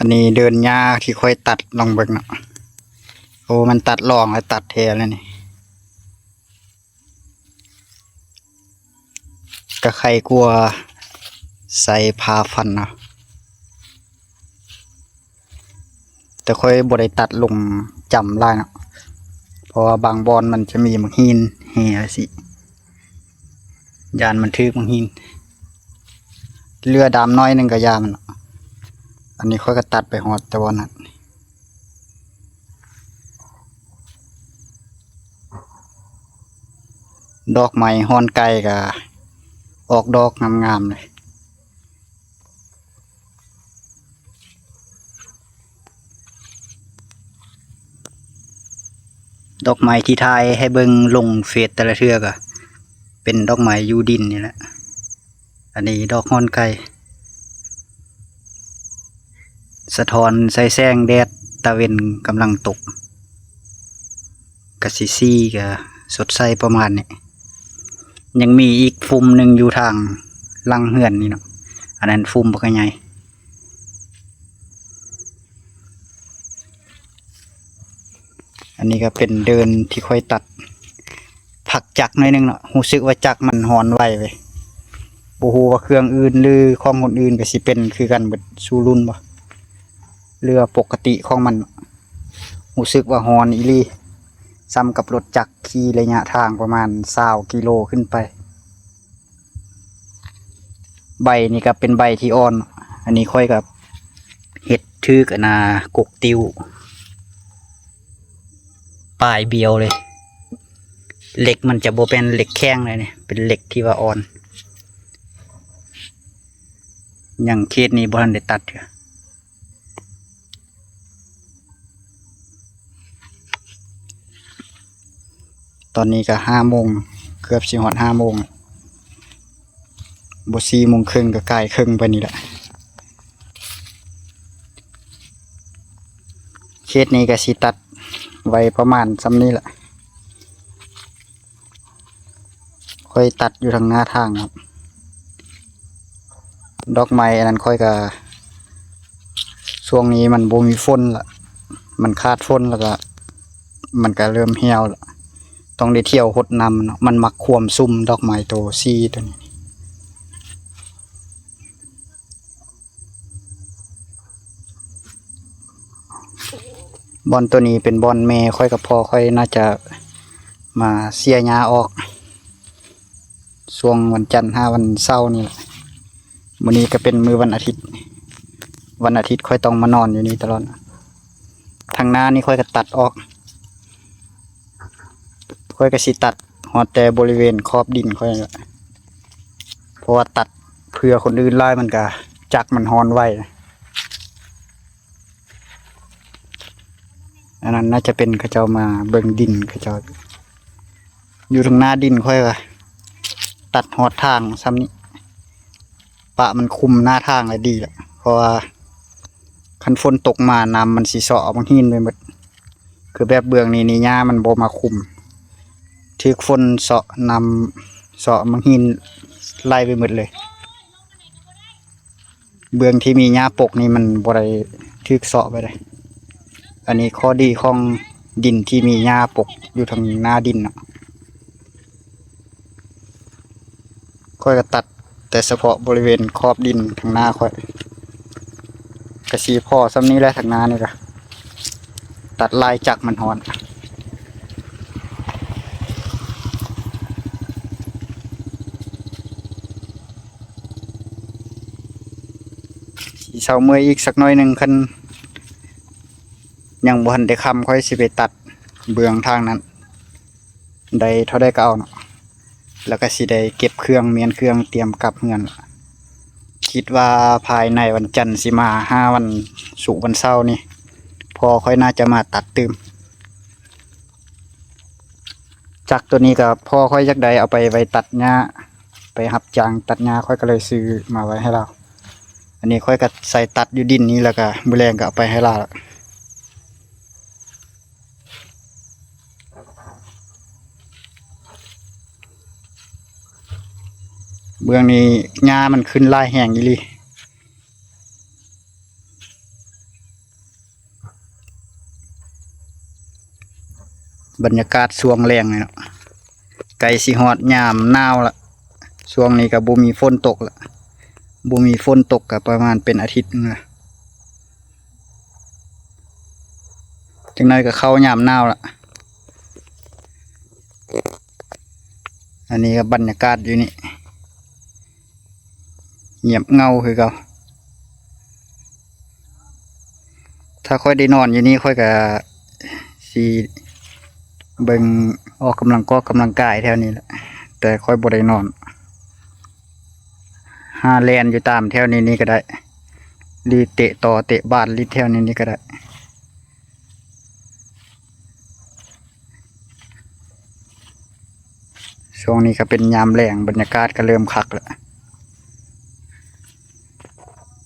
อันนี้เดินหญ้าที่ค่อยตัดลองเบิ่งเนาะโอ้มันตัดลองแล้วตัดแทนแล้วนี่ก็ใครกลัวใส่พาฟันเนาะแต่ค่อยบ่ได้ตัดลงจำได้เนาะเพราะว่าบางบอนมันจะมีมังหินแห่สิยานมันทึกมังหินเรือดำน้อยนึงก็ยามันเนาะอันนี้ค่อยก็ตัดไปหอดแต่วันนั้นดอกไม้ฮอนไก่ก็ออกดอกงามๆเลยดอกไม้ที่ทายให้เบิ่งลงเฟซแต่ละเทื่อก็เป็นดอกไม้ยูดินนี่แหละอันนี้ดอกฮอนไก่สะท้อนใส่แสงแดดตะเวนกำลังตกกะสิซี่ก็สดใสประมาณนี้ยังมีอีกฟุมหนึ่งอยู่ทางลังเหือนนี่เนาะอันนั้นฟุมบักใหญ่อันนี้ก็เป็นเดินที่ค่อยตัดผักจักหน่อยนึงเนาะรู้สึกว่าจักมันหอนไวไปบ่ฮู้ว่าเครื่องอื่นหรือของคนอื่นก็สิเป็นคือกันเบิดสู่รุ่นบ่เรือปกติของมันรู้สึกว่าหอนอีหลีซ้ำกับรถจักรขี่ระยะทางประมาณ20กิโลขึ้นไปใบนี่ก็เป็นใบที่อ่อนอันนี้ค่อยกับเห็ดทึกนากกติวปลายเบียวเลยเหล็กมันจะโบเป็นเหล็กแข็งเลยเนี่ยเป็นเหล็กที่ว่าอ่อนอย่างเคสนี้บ่ทันได้ตัดเถอะตอนนี้ก็5 โมงเกือบสิฮอด5 โมงบ่4 โมงครึ่งก็ใกล้ครึ่งไปนี่แหละเคสนี้ก็สิตัดไว้ประมาณซ้ำนี้แหละค่อยตัดอยู่ทางหน้าทางครับดอกไม้อันนั้นค่อยก็ช่วงนี้มันบ่มีฝนละมันขาดฝนแล้วก็มันก็เริ่มเหี่ยวละต้องได้เที่ยวหดน้ำเนาะมันมักควมซุ่มดอกไม้โตซีตัวนี้บอนตัวนี้เป็นบอนแม่ค่อยกับพ่อค่อยน่าจะมาเสียหญ้าออกช่วงวันจันทร์5 วันเสาร์นี่แหละมื้อนี้ก็เป็นมื้อวันอาทิตย์ค่อยต้องมานอนอยู่นี่ตลอดทางหน้านี่ค่อยก็ตัดออกค่อยก็สิตัดฮอดแต่บริเวณขอบดินค่อยละเพราะว่าตัดเพื่อคนอื่นไล่มันก็จักมันฮอนไว้อันนั้นน่าจะเป็นเขาเจ้ามาเบิ่งดินเขาเจ้าอยู่ทางหน้าดินค่อยก็ตัดฮอดทางซ้ำนี้ปะมันคุมหน้าทางเลยดีแหละเพราะว่าคันฝนตกมาน้ำมันสิเสาะบางหินไปหมดคือแบบเบื้องนี้นี่หญ้ามันบ่มาคุมถึกฝนเสาะนำเสาะบางหินไล่ไปหมดเลยเบื้องที่มีหญ้าปกนี่มันบ่ได้ถึกเสาะไปเลยอันนี้ข้อดีของดินที่มีหญ้าปกอยู่ทางหน้าดินเนาะค่อยก็ตัดแต่เฉพาะบริเวณขอบดินทางหน้าค่อยกระสีพ่อซ้ำนี้แหละทางหน้านี่ก็ตัดลายจักมันหอนสีเสาเมื่อยอีกสักหน่อยหนึ่งคันยังบ่ทันได้คำค่อยสิไปตัดเบื้องทางนั้นได้เท่าได้ก็เอาเนาะแล้วก็สิได้เก็บเครื่องเมียนเครื่องเตรียมกลับเฮือนคิดว่าภายในวันจันทร์สิมา5 วันศุกร์วันเสาร์นี่พอค่อยน่าจะมาตัดตืมจักตัวนี้ก็พ่อค่อยจักใดเอาไปไว้ตัดหญ้าไปหับจางตัดหญ้าค่อยก็เลยซื้อมาไว้ให้เราอันนี้ค่อยก็ใส่ตัดอยู่ดินนี้แล้วก็มื้อแลงก็เอาไปให้เราเบื้องนี้หญ้ามันขึ้นลายแห้งอีหลี บรรยากาศช่วงแรงเลยเนาะไก่สิฮอดยามหนาวละช่วงนี้ก็บ่มีฝนตกละบ่มีฝนตกก็ประมาณเป็นอาทิตย์นึงละจังไดก็เข้ายามหนาวละอันนี้ก็บรรยากาศอยู่นี่เงียบเงาคือเก่าถ้าค่อยได้นอนอยู่นี่ค่อยก็สิเบิ่งออกกำลังกายแถวนี้แหละแต่ค่อยบ่ได้นอนหาแลนอยู่ตามแถวนี้ก็ได้รีเตะต่อเตะบ้านรีแถวนี้ก็ได้ช่วงนี้ก็เป็นยามแรงบรรยากาศก็เริ่มคักแล้ว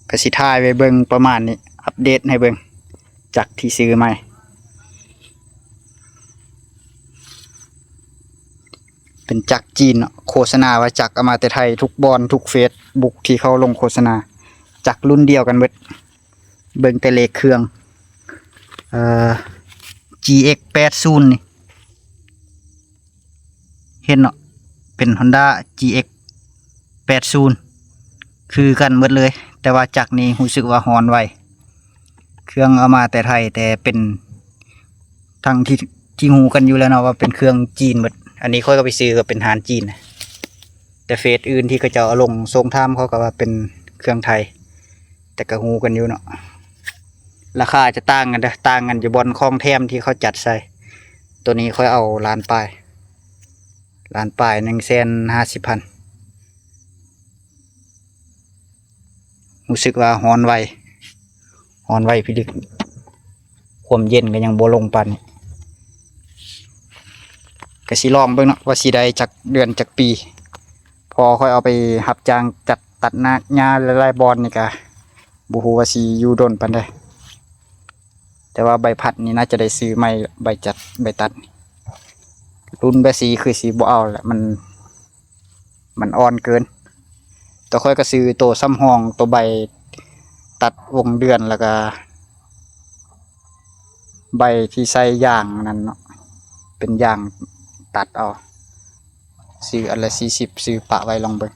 ก็สิถ่ายไว้เบิ่งประมาณนี้อัปเดตให้เบิ่งจากที่ซื้อใหม่เป็นจักรจีนเนาะโฆษณาว่าจักรเอามาแต่ไทยทุกบอนทุกเฟซบุ๊กที่เขาลงโฆษณาจักรรุ่นเดียวกันเบิดเบิ่งแต่เลขเครื่องGX 80นี่เห็นเนาะเป็น Honda GX 80คือกันหมดเลยแต่ว่าจักรนี้รู้สึกว่าฮอนไวเครื่องเอามาแต่ไทยแต่เป็นทั้งที่หูกันอยู่แล้วเนาะว่าเป็นเครื่องจีนหมดอันนี้ค่อยก็ไปซื้อก็เป็นหานจีนนะแต่เฟซอื่นที่เขาจะเอาลงทรงท่ามเขาก็ว่าเป็นเครื่องไทยแต่ก็หูกันอยู่เนาะราคาจะต่างกันนะต่างกันอยู่บนคลองแทมที่เขาจัดใส่ตัวนี้ค่อยเอาล้านปลาย150,000รู้สึกว่าฮอนไวพี่ลึกความเย็นก็ยังบ่ลงปานนี้ก็สิลองเบิ่งเนาะว่าสิได้จักเดือนจักปีพอค่อยเอาไปรับจ้างจัดตัดหญ้าหลายๆบอนนี่ก็บ่ฮู้ว่าสิอยู่ดนปานใดแต่ว่าใบพัดนี่น่าจะได้ซื้อใหม่ใบตัดรุ่นแบบสีคือสิบ่เอาแหละมันอ่อนเกินแต่ค่อยก็ซื้อตัวซ้ำห้องตัวใบตัดวงเดือนแล้วก็ใบที่ใส่ยางนั่นเนาะเป็นยางตัดเอาซื้ออันละ40ซื้อปะไว้ลองเบิ่ง